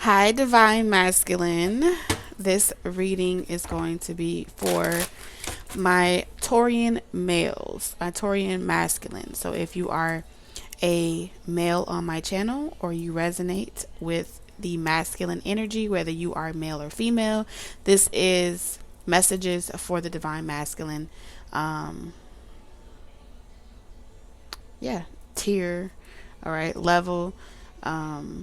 Hi, Divine Masculine. This reading is going to be for my Taurian males, my Taurian masculine. So if you are a male on my channel or you resonate with the masculine energy, whether you are male or female, this is messages for the Divine Masculine. Um, yeah, tier, all right, level.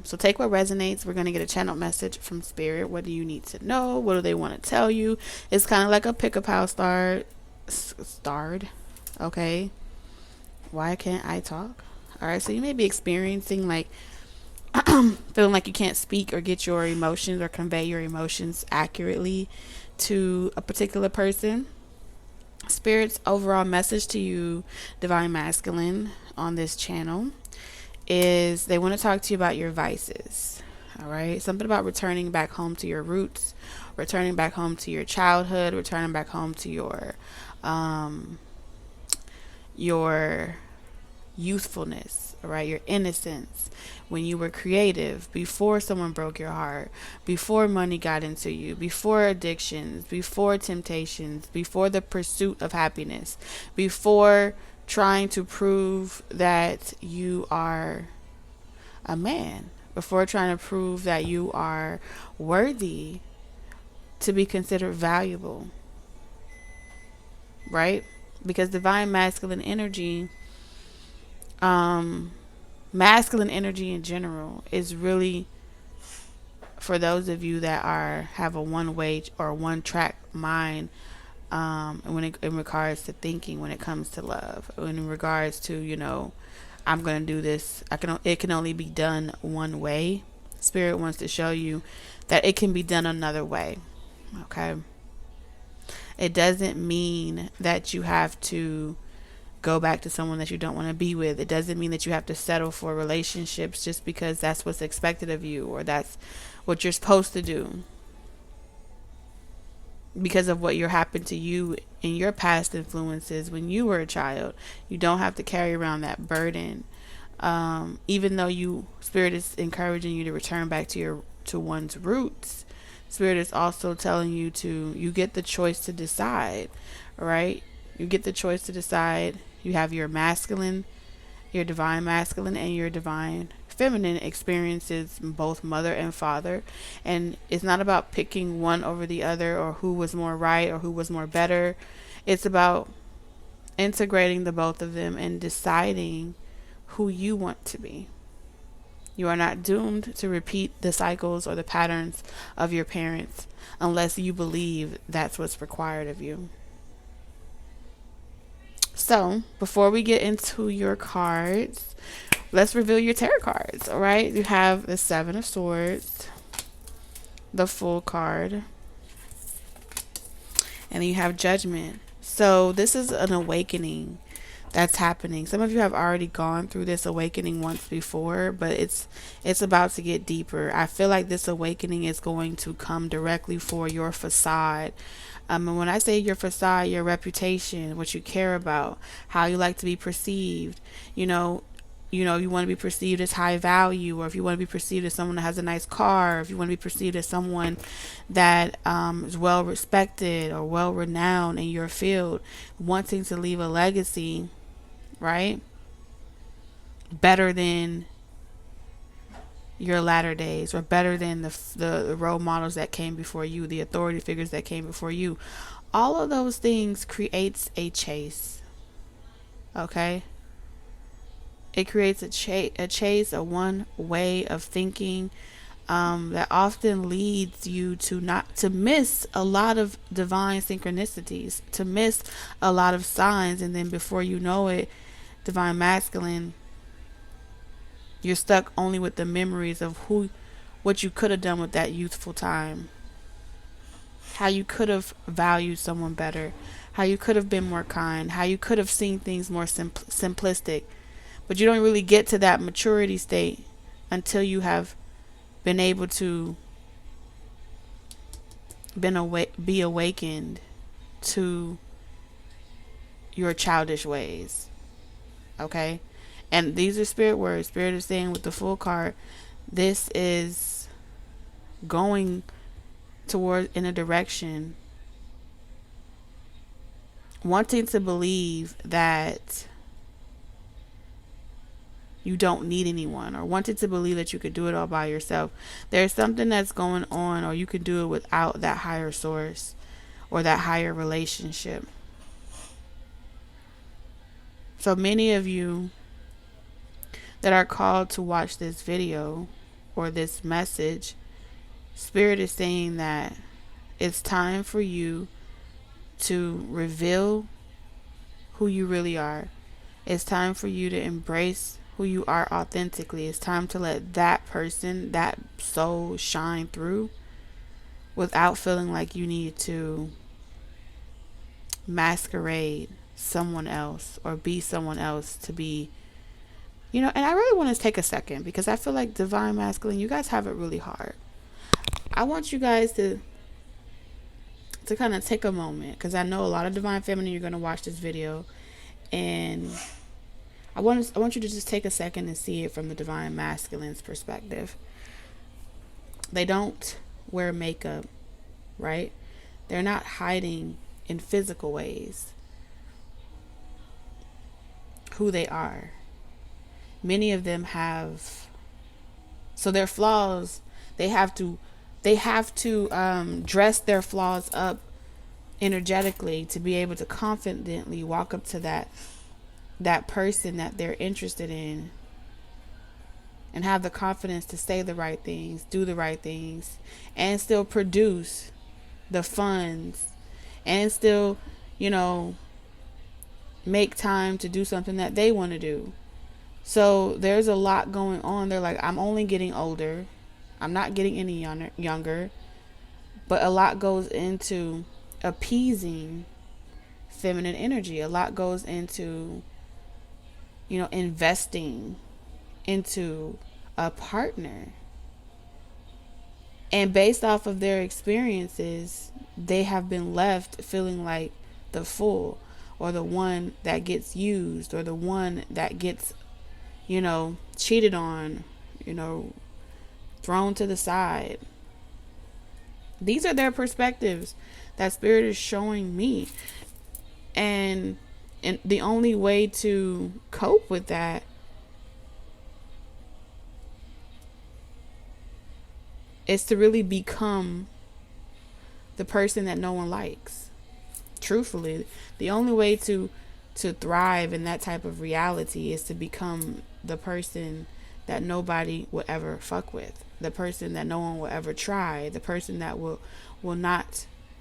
So take what resonates. We're going to get a channel message from Spirit. What do you need to know? What do they want to tell you? It's kind of like a pick a pal starred. Okay. Why can't I talk? All right. So you may be experiencing like feeling like you can't speak or get your emotions or convey your emotions accurately to a particular person. Spirit's overall message to you, Divine Masculine, on this channel is they want to talk to you about your vices. All right. Something about returning back home to your roots, returning back home to your childhood, returning back home to your youthfulness, all right, your innocence, when you were creative, before someone broke your heart, before money got into you, before addictions, before temptations, before the pursuit of happiness, before trying to prove that you are a man, before trying to prove that you are worthy to be considered valuable, right? Because divine masculine energy in general is really for those of you that have a one way or one track mind, in regards to thinking, when it comes to love, in regards to I'm gonna do this. It can only be done one way. Spirit wants to show you that it can be done another way. Okay. It doesn't mean that you have to go back to someone that you don't want to be with. It doesn't mean that you have to settle for relationships just because that's what's expected of you or that's what you're supposed to do because of what happened to you in your past influences when you were a child. You don't have to carry around that burden. Even though Spirit is encouraging you to return back to one's roots, Spirit is also telling you you get the choice to decide, right? You get the choice to decide. You have your masculine, your divine masculine, and your divine feminine experiences, both mother and father. And it's not about picking one over the other or who was more right or who was more better. It's about integrating the both of them and deciding who you want to be. You are not doomed to repeat the cycles or the patterns of your parents unless you believe that's what's required of you. So, before we get into your cards, let's reveal your tarot cards, all right? You have the Seven of Swords, the Fool card, and then you have Judgment. So, this is an awakening that's happening. Some of you have already gone through this awakening once before, but it's about to get deeper. I feel like this awakening is going to come directly for your facade. And when I say your facade, your reputation, what you care about, how you like to be perceived, you want to be perceived as high value, or if you want to be perceived as someone that has a nice car, or if you want to be perceived as someone that is well respected or well renowned in your field, wanting to leave a legacy, right? Better than your latter days, or better than the role models that came before you, the authority figures that came before you. All of those things creates a chase. Okay? It creates a chase, a one way of thinking that often leads you to miss a lot of divine synchronicities, to miss a lot of signs, and then before you know it, divine masculine, you're stuck only with the memories of what you could have done with that youthful time, how you could have valued someone better, how you could have been more kind, how you could have seen things more simplistic. But you don't really get to that maturity state until you have been able to be awakened to your childish ways. Okay? And these are spirit words. Spirit is saying with the Fool card, this is going toward in a direction, wanting to believe that you don't need anyone, or wanted to believe that you could do it all by yourself. There's something that's going on, or you can do it without that higher source or that higher relationship. So many of you that are called to watch this video or this message, Spirit is saying that it's time for you to reveal who you really are. It's time for you to embrace who you are authentically. It's time to let that person, that soul shine through without feeling like you need to masquerade someone else or be someone else to be, you know. And I really want to take a second, because I feel like Divine Masculine, you guys have it really hard. I want you guys to kind of take a moment, because I know a lot of Divine Feminine, you're going to watch this video, and I want you to just take a second and see it from the Divine Masculine's perspective. They don't wear makeup, right? They're not hiding in physical ways who they are. Many of them have, so their flaws, they have to dress their flaws up energetically to be able to confidently walk up to that person that they're interested in, and have the confidence to say the right things, do the right things, and still produce the funds, and still, you know, make time to do something that they want to do. So there's a lot going on. They're like, I'm only getting older, I'm not getting any younger. But a lot goes into appeasing feminine energy. A lot goes into, you know, investing into a partner. And based off of their experiences, they have been left feeling like the fool, or the one that gets used, or the one that gets, you know, cheated on, you know, thrown to the side. These are their perspectives that Spirit is showing me. And the only way to cope with that is to really become the person that no one likes. Truthfully, the only way to thrive in that type of reality is to become the person that nobody will ever fuck with, the person that no one will ever try, the person that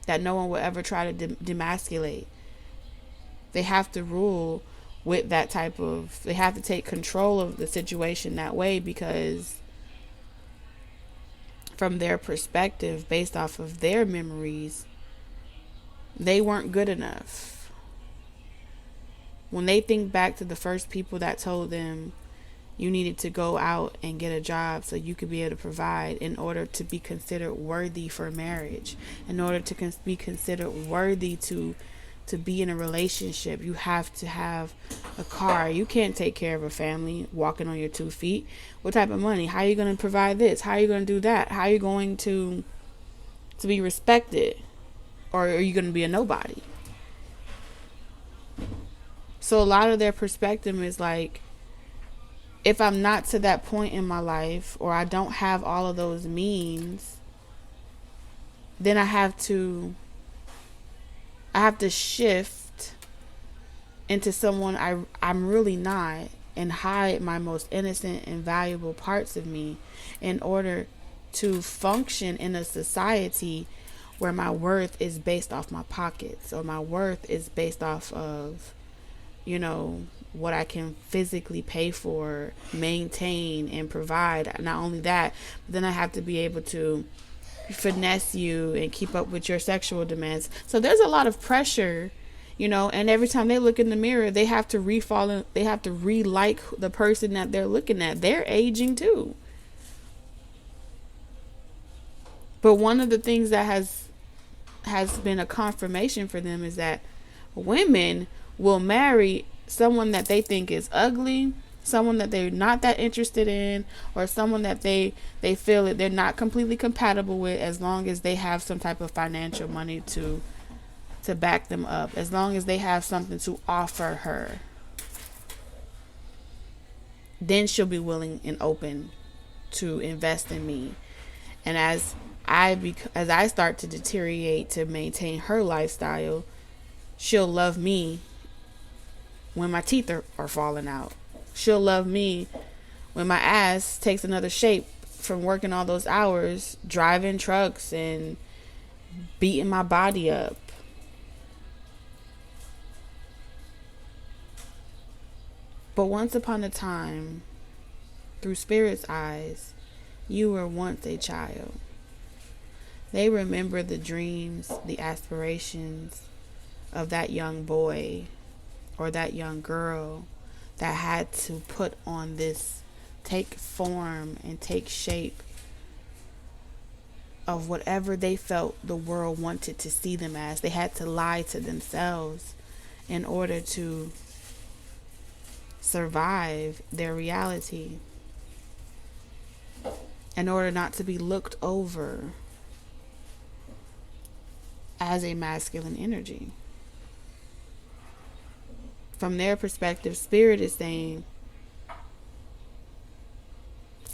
that no one will ever try to demasculate. They have to rule with that type of, they have to take control of the situation that way, because from their perspective, based off of their memories, they weren't good enough. When they think back to the first people that told them you needed to go out and get a job so you could be able to provide in order to be considered worthy for marriage, in order to be considered worthy to be in a relationship, you have to have a car. You can't take care of a family walking on your 2 feet. What type of money? How are you going to provide this? How are you going to do that? How are you going to be respected? Or are you going to be a nobody? So a lot of their perspective is like, if I'm not to that point in my life, or I don't have all of those means, then I have to shift into someone I'm really not, and hide my most innocent and valuable parts of me in order to function in a society where my worth is based off my pockets, or my worth is based off of, you know, what I can physically pay for, maintain, and provide. Not only that, but then I have to be able to finesse you and keep up with your sexual demands. So there's a lot of pressure, you know, and every time they look in the mirror, they have to they have to re-like the person that they're looking at. They're aging too. But one of the things that has been a confirmation for them is that women will marry someone that they think is ugly, someone that they're not that interested in, or someone that they feel that they're not completely compatible with, as long as they have some type of financial money to back them up, as long as they have something to offer her, then she'll be willing and open to invest in me. And as I start to deteriorate to maintain her lifestyle, she'll love me when my teeth are falling out. She'll love me when my ass takes another shape from working all those hours, driving trucks and beating my body up. But once upon a time, through Spirit's eyes, you were once a child. They remember the dreams, the aspirations of that young boy or that young girl that had to put on this, take form and take shape of whatever they felt the world wanted to see them as. They had to lie to themselves in order to survive their reality, in order not to be looked over as a masculine energy. From their perspective, Spirit is saying,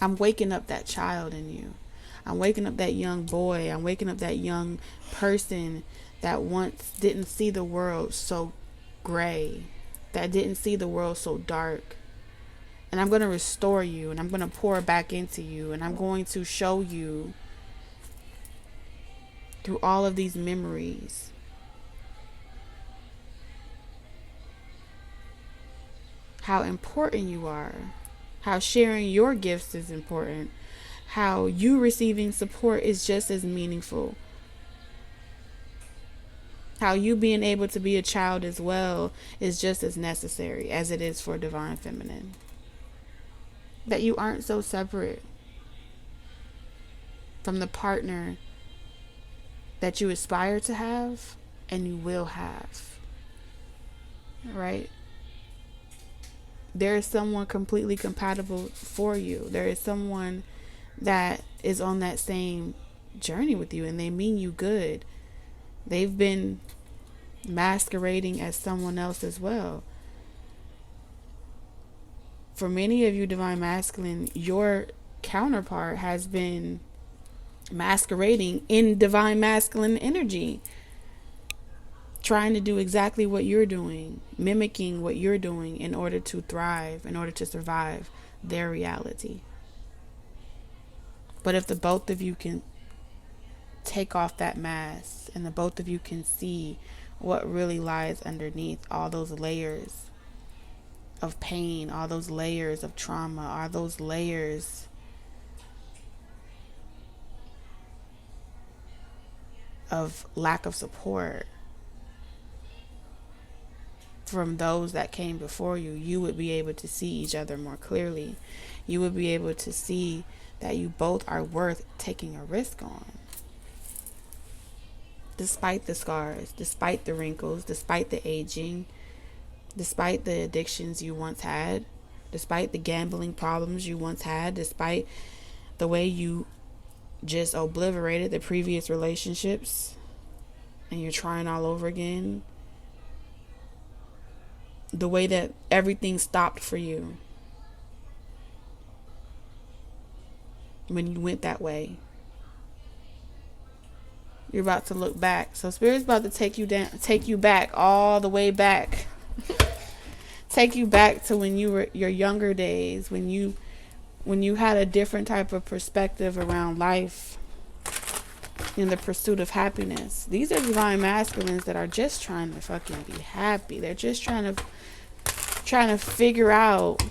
I'm waking up that child in you. I'm waking up that young boy. I'm waking up that young person that once didn't see the world so gray, that didn't see the world so dark. And I'm going to restore you, and I'm going to pour back into you, and I'm going to show you through all of these memories how important you are, how sharing your gifts is important, how you receiving support is just as meaningful, how you being able to be a child as well is just as necessary as it is for Divine Feminine. That you aren't so separate from the partner that you aspire to have and you will have. Right? There is someone completely compatible for you. There is someone that is on that same journey with you, and they mean you good. They've been masquerading as someone else as well. For many of you Divine Masculine, your counterpart has been masquerading in Divine Masculine energy, trying to do exactly what you're doing, mimicking what you're doing in order to thrive, in order to survive their reality. But if the both of you can take off that mask, and the both of you can see what really lies underneath all those layers of pain, all those layers of trauma, all those layers of lack of support from those that came before you, you would be able to see each other more clearly. You would be able to see that you both are worth taking a risk on. Despite the scars, despite the wrinkles, despite the aging, despite the addictions you once had, despite the gambling problems you once had, despite the way you just obliterated the previous relationships and you're trying all over again, the way that everything stopped for you when you went that way. You're about to look back. So Spirit's about to take you back, all the way back. Take you back to when you were your younger days, when you had a different type of perspective around life in the pursuit of happiness. These are Divine Masculines that are just trying to fucking be happy. They're just trying to figure out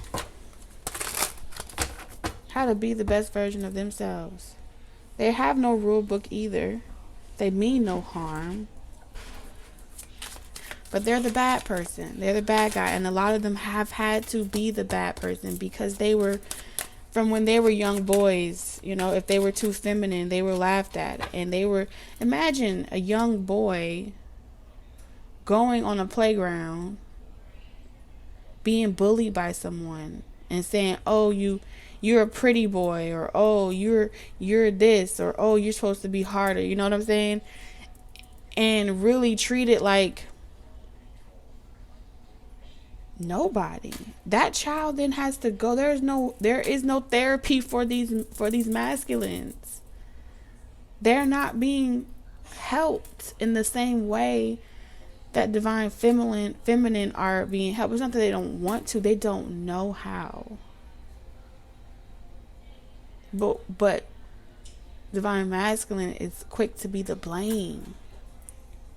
how to be the best version of themselves. They have no rule book either. They mean no harm. But they're the bad person. They're the bad guy. And a lot of them have had to be the bad person because they were, from when they were young boys, you know, if they were too feminine, they were laughed at. And they were, imagine a young boy going on a playground, being bullied by someone, and saying, oh, you're a pretty boy, or oh, you're this, or oh, you're supposed to be harder, you know what I'm saying? And really treat it like nobody. That child then has to go. There is no therapy for these masculines. They're not being helped in the same way that divine feminine are being helped. It's not that they don't want to, they don't know how. But divine masculine is quick to be the blame.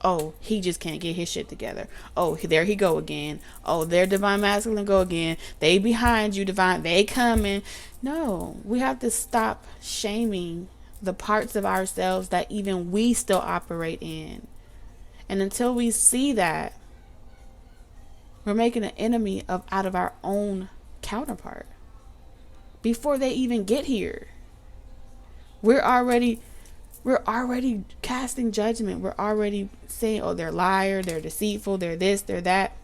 Oh, he just can't get his shit together. Oh, there he go again. Oh, there divine masculine go again. They behind you, divine. They coming. No, we have to stop shaming the parts of ourselves that even we still operate in. And until we see that, we're making an enemy out of our own counterpart. Before they even get here, we're already casting judgment. We're already saying, oh, they're liar, they're deceitful, they're this, they're that.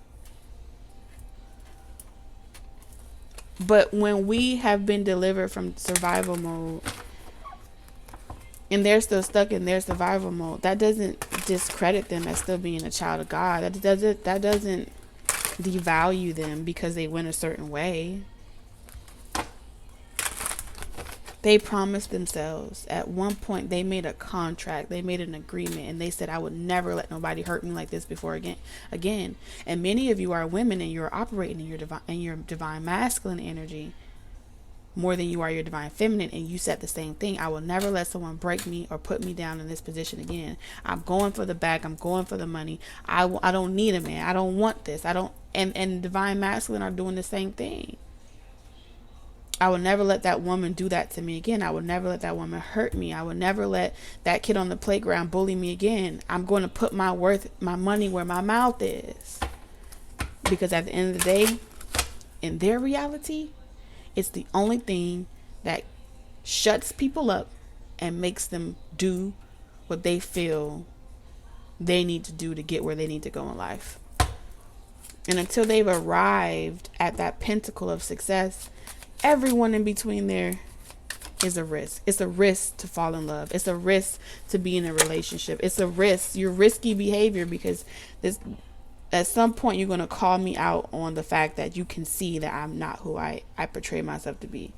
But when we have been delivered from survival mode and they're still stuck in their survival mode, that doesn't discredit them as still being a child of God. That doesn't devalue them because they went a certain way. They promised themselves. At one point, they made a contract. They made an agreement, and they said, I would never let nobody hurt me like this before again. And many of you are women, and you're operating in your divine masculine energy more than you are your divine feminine, and you said the same thing. I will never let someone break me or put me down in this position again. I'm going for the bag. I'm going for the money. I don't need a man. I don't want this. And divine masculine are doing the same thing. I will never let that woman do that to me again. I will never let that woman hurt me. I will never let that kid on the playground bully me again. I'm going to put my money where my mouth is. Because at the end of the day, in their reality, it's the only thing that shuts people up and makes them do what they feel they need to do to get where they need to go in life. And until they've arrived at that pinnacle of success, everyone in between there is a risk. It's a risk to fall in love. It's a risk to be in a relationship. It's a risk. Your risky behavior, because at some point you're going to call me out on the fact that you can see that I'm not who I portray myself to be.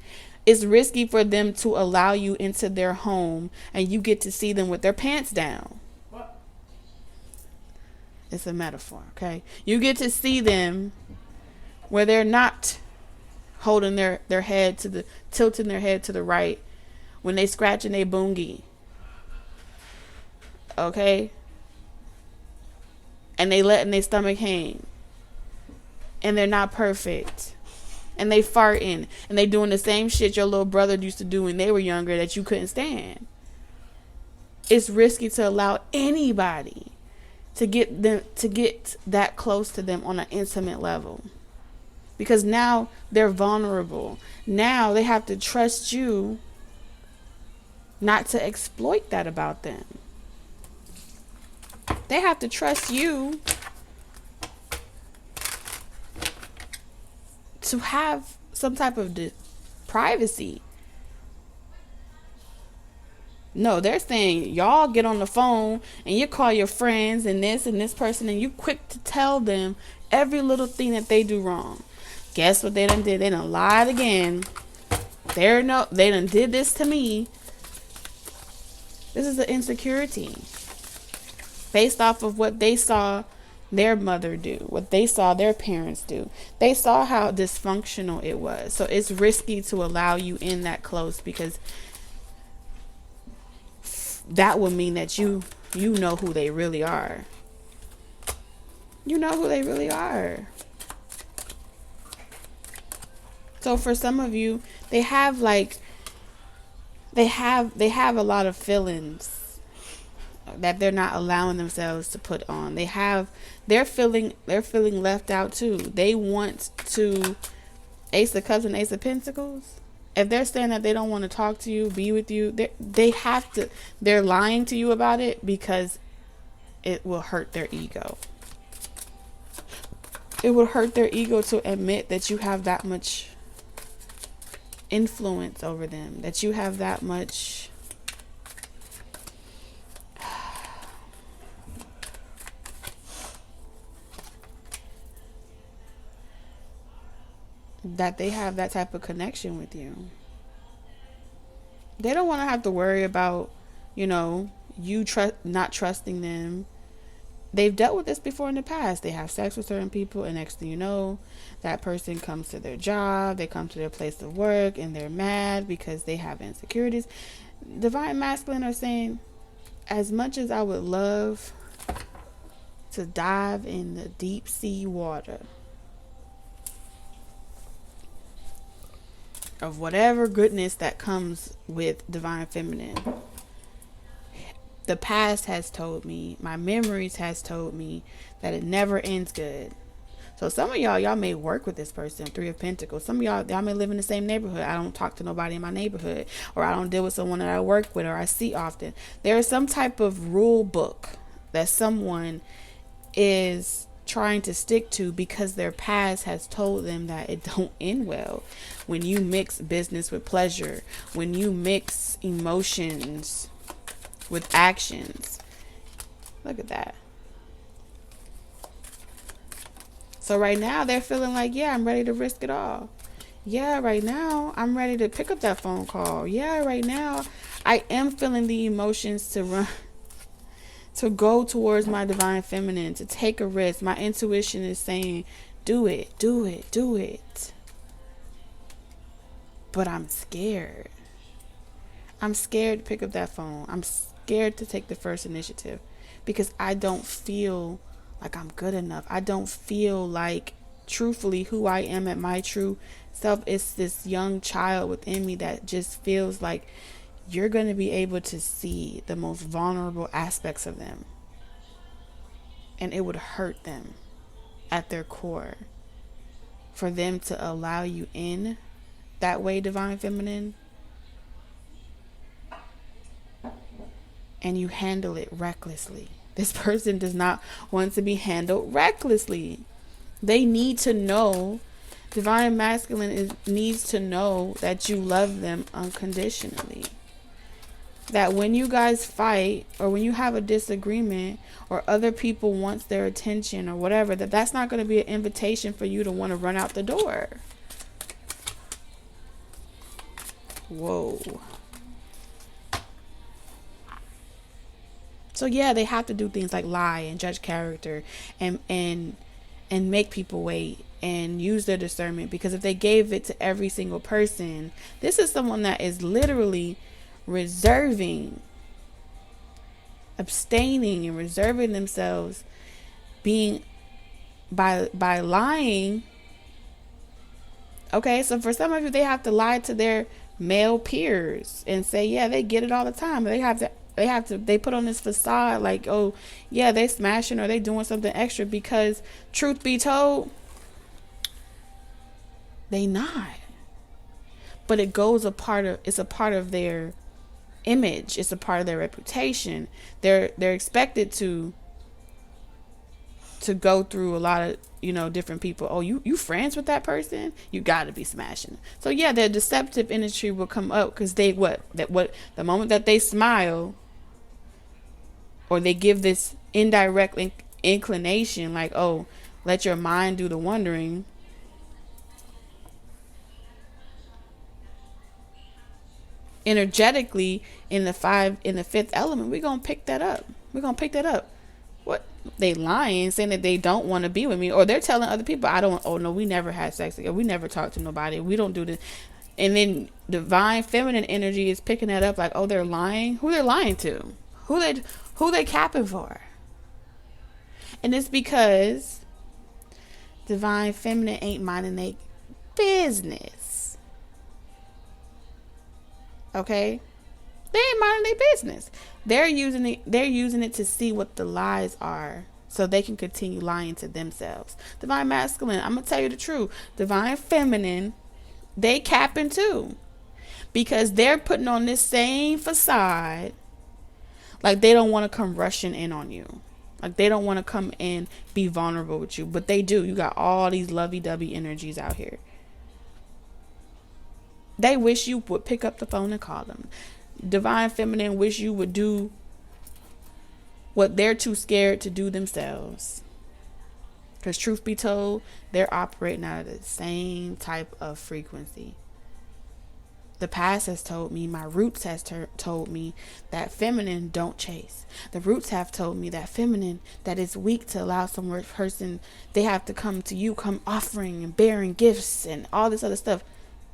It's risky for them to allow you into their home and you get to see them with their pants down. What? It's a metaphor, okay? You get to see them where they're not holding their head tilting their head to the right when they scratching their boongie. Okay? And they letting their stomach hang. And they're not perfect. And they farting. And they doing the same shit your little brother used to do when they were younger that you couldn't stand. It's risky to allow anybody to get that close to them on an intimate level. Because now they're vulnerable. Now they have to trust you not to exploit that about them. They have to trust you to have some type of privacy. No, they're saying y'all get on the phone and you call your friends and this person and you quick to tell them every little thing that they do wrong. Guess what they done did? They done lied again. They done did this to me. This is an insecurity based off of what they saw their mother do, what they saw their parents do. They saw how dysfunctional it was. So it's risky to allow you in that close, because that would mean that you know who they really are. You know who they really are. So for some of you, they have a lot of feelings that they're not allowing themselves to put on. They're feeling left out too. They want to Ace of Cups and Ace of Pentacles. If they're saying that they don't want to talk to you, be with you, they're lying to you about it because it will hurt their ego. It will hurt their ego to admit that you have that much influence over them, that you have that much that they have that type of connection with you. They don't want to have to worry about, you know, you not trusting them. They've dealt with this before in the past. They have sex with certain people, and next thing you know, that person comes to their job, they come to their place of work, and they're mad because they have insecurities. Divine Masculine are saying, as much as I would love to dive in the deep sea water of whatever goodness that comes with Divine Feminine, the past has told me, my memories has told me that it never ends good. So some of y'all may work with this person, Three of Pentacles. Some of y'all may live in the same neighborhood. I don't talk to nobody in my neighborhood, or I don't deal with someone that I work with or I see often. There is some type of rule book that someone is trying to stick to because their past has told them that it don't end well. When you mix business with pleasure, when you mix emotions with actions. Look at that. So right now they're feeling like, yeah, I'm ready to risk it all. Yeah, right now I'm ready to pick up that phone call. Yeah, right now I am feeling the emotions to run, to go towards my Divine Feminine, to take a risk. My intuition is saying, do it, do it, do it. But I'm scared. I'm scared to pick up that phone. I'm scared to take the first initiative because I don't feel like I'm good enough. I don't feel like truthfully who I am at my true self. It's this young child within me that just feels like you're going to be able to see the most vulnerable aspects of them, and it would hurt them at their core for them to allow you in that way, Divine Feminine, and you handle it recklessly. This person does not want to be handled recklessly. They need to know, Divine Masculine needs to know that you love them unconditionally. That when you guys fight, or when you have a disagreement, or other people wants their attention or whatever, that's not going to be an invitation for you to want to run out the door. Whoa. So yeah, they have to do things like lie and judge character and make people wait and use their discernment, because if they gave it to every single person, this is someone that is literally reserving, abstaining and reserving themselves, being by lying. Okay, so for some of you, they have to lie to their male peers and say, yeah, they get it all the time. They put on this facade like, oh yeah, they smashing or they doing something extra, because truth be told, they not. But it's a part of their image. It's a part of their reputation. They're expected to go through a lot of, different people. Oh, you friends with that person? You got to be smashing. So yeah, their deceptive industry will come up because the moment that they smile, or they give this indirect inclination, like, oh, let your mind do the wondering. Energetically, in the fifth element, we're gonna pick that up. What? They lying, saying that they don't want to be with me, or they're telling other people, oh no, we never had sex together, we never talked to nobody, we don't do this. And then Divine Feminine energy is picking that up, like, oh, they're lying. Who they're lying to? Who they capping for? And it's because Divine Feminine ain't minding their business. Okay? They ain't minding their business. They're using it to see what the lies are, so they can continue lying to themselves. Divine Masculine, I'm gonna tell you the truth. Divine Feminine, they capping too, because they're putting on this same facade, like they don't want to come rushing in on you, like they don't want to come and be vulnerable with you, but they do. You got all these lovey-dovey energies out here. They wish you would pick up the phone and call them. Divine feminine wish you would do what they're too scared to do themselves. Because truth be told, they're operating out of the same type of frequency. The past has told me, my roots has told me that feminine don't chase. The roots have told me that feminine, that is weak to allow some person, they have to come to you, come offering and bearing gifts and all this other stuff.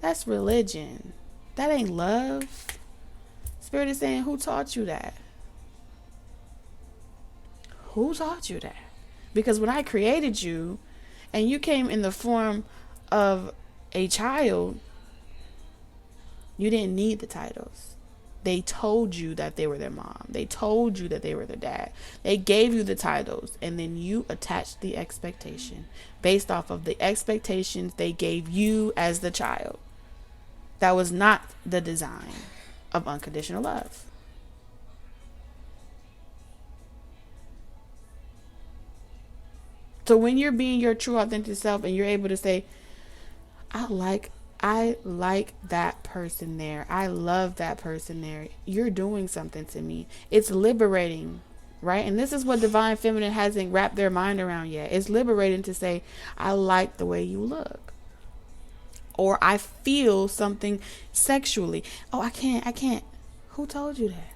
That's religion. That ain't love. Spirit is saying, who taught you that? Who taught you that? Because when I created you and you came in the form of a child, you didn't need the titles. They told you that they were their mom. They told you that they were their dad. They gave you the titles, and then you attached the expectation based off of the expectations they gave you as the child. That was not the design of unconditional love. So when you're being your true authentic self and you're able to say, I like that person there. I love that person there. You're doing something to me. It's liberating, right? And this is what divine feminine hasn't wrapped their mind around yet. It's liberating to say, I like the way you look. Or I feel something sexually. Oh, I can't. Who told you that?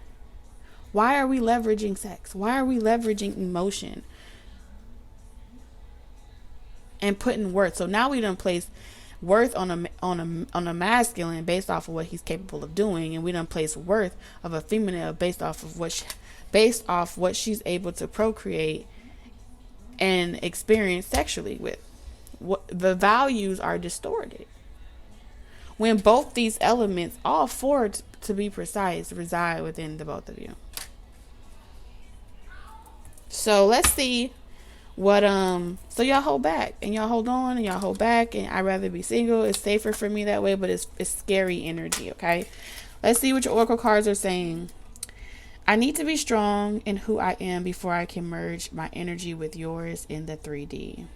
Why are we leveraging sex? Why are we leveraging emotion? And putting worth. So now we done place worth on a masculine based off of what he's capable of doing, and we done place worth of a feminine based off what she's able to procreate and experience sexually with. The values are distorted when both these elements, all four to be precise, reside within the both of you. So let's see what so y'all hold back and y'all hold on and y'all hold back, and I'd rather be single. It's safer for me that way, but it's scary energy. Okay, let's see what your oracle cards are saying. I need to be strong in who I am before I can merge my energy with yours in the 3D.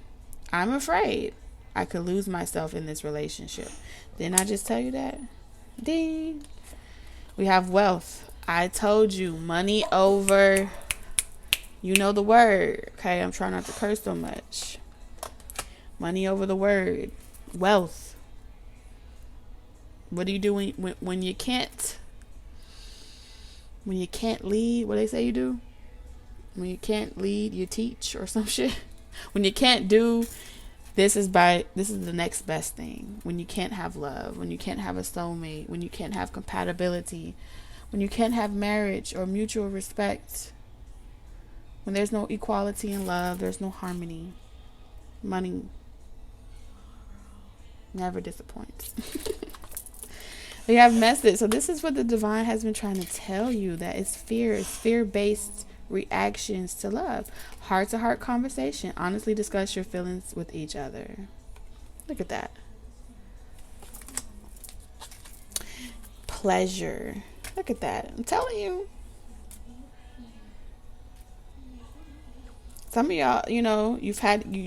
I'm afraid I could lose myself in this relationship. Didn't I just tell you that? Ding. We have wealth. I told you, money over. You know the word. Okay, I'm trying not to curse so much. Money over the word. Wealth. What do you do when you can't? When you can't lead, what they say you do? When you can't lead, you teach or some shit. When you can't do, this is the next best thing. When you can't have love, when you can't have a soulmate, when you can't have compatibility, when you can't have marriage or mutual respect. When there's no equality in love, there's no harmony. Money never disappoints. We have message. So this is what the divine has been trying to tell you, that it's fear. It's fear-based reactions to love. Heart-to-heart conversation. Honestly discuss your feelings with each other. Look at that. Pleasure. Look at that. I'm telling you. Some of y'all, you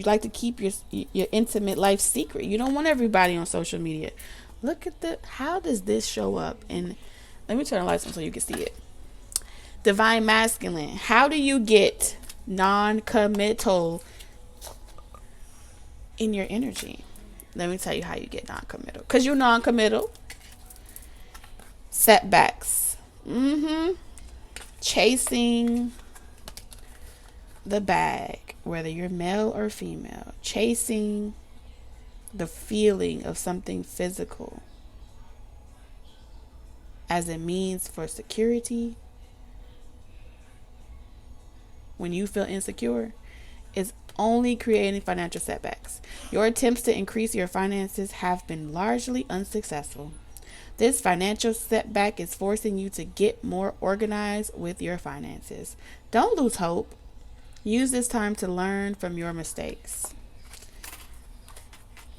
like to keep your intimate life secret. You don't want everybody on social media. Look at how does this show up? And let me turn the lights on so you can see it. Divine masculine. How do you get non-committal in your energy? Let me tell you how you get non-committal. Because you're non-committal. Setbacks. Chasing the bag, whether you're male or female, chasing the feeling of something physical as a means for security. When you feel insecure, is only creating financial setbacks. Your attempts to increase your finances have been largely unsuccessful. This financial setback is forcing you to get more organized with your finances. Don't lose hope. Use this time to learn from your mistakes.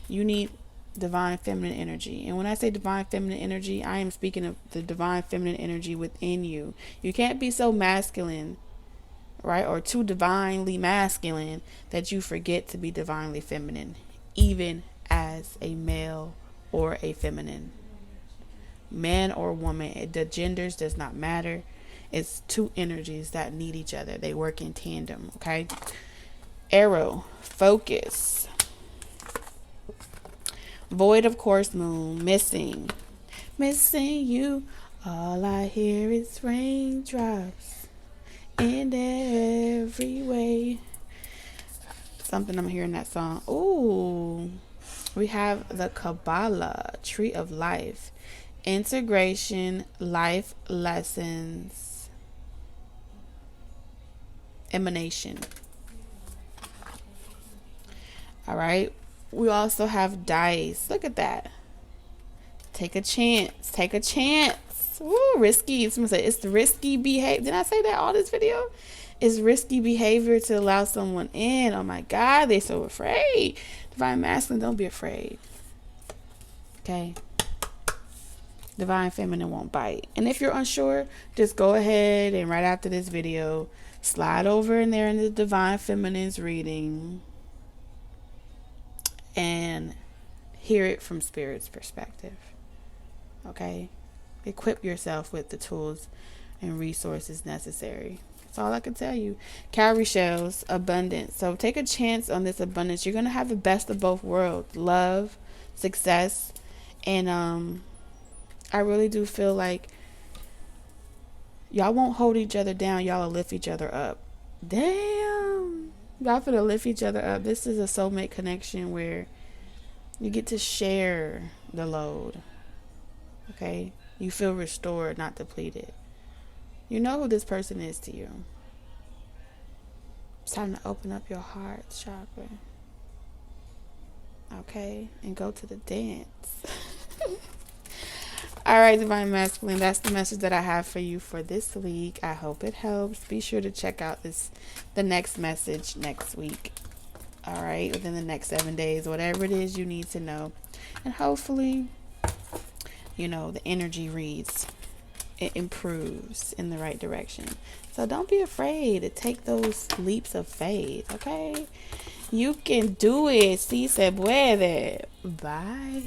You need divine feminine energy. And when I say divine feminine energy, I am speaking of the divine feminine energy within you. You can't be so masculine, right? Or too divinely masculine that you forget to be divinely feminine, even as a male or a feminine. man or woman. The genders does not matter. It's two energies that need each other. They work in tandem, okay? Arrow, focus. Void of course moon, missing. Missing you. All I hear is raindrops in every way. Something I'm hearing that song. Ooh. We have the Kabbalah, Tree of Life. Integration, life lessons, emanation. All right. We also have dice. Look at that. Take a chance. Take a chance. Ooh, risky. Someone said it's the risky behavior. Did I say that all this video? It's risky behavior to allow someone in. Oh my God, they're so afraid. Divine masculine, don't be afraid. Okay. Divine feminine won't bite. And if you're unsure, just go ahead and right after this video, slide over in there in the divine feminine's reading and hear it from spirit's perspective. Okay? Equip yourself with the tools and resources necessary. That's all I can tell you. Cowrie shells, abundance. So take a chance on this abundance. You're going to have the best of both worlds. Love, success, and I really do feel like y'all won't hold each other down. Y'all will lift each other up. Damn. Y'all finna lift each other up. This is a soulmate connection where you get to share the load. Okay? You feel restored, not depleted. You know who this person is to you. It's time to open up your heart chakra. Okay? And go to the dance. All right, Divine Masculine, that's the message that I have for you for this week. I hope it helps. Be sure to check out the next message next week. All right, within the next 7 days, whatever it is you need to know. And hopefully, the energy reads. It improves in the right direction. So don't be afraid to take those leaps of faith, okay? You can do it. Si se puede. Bye.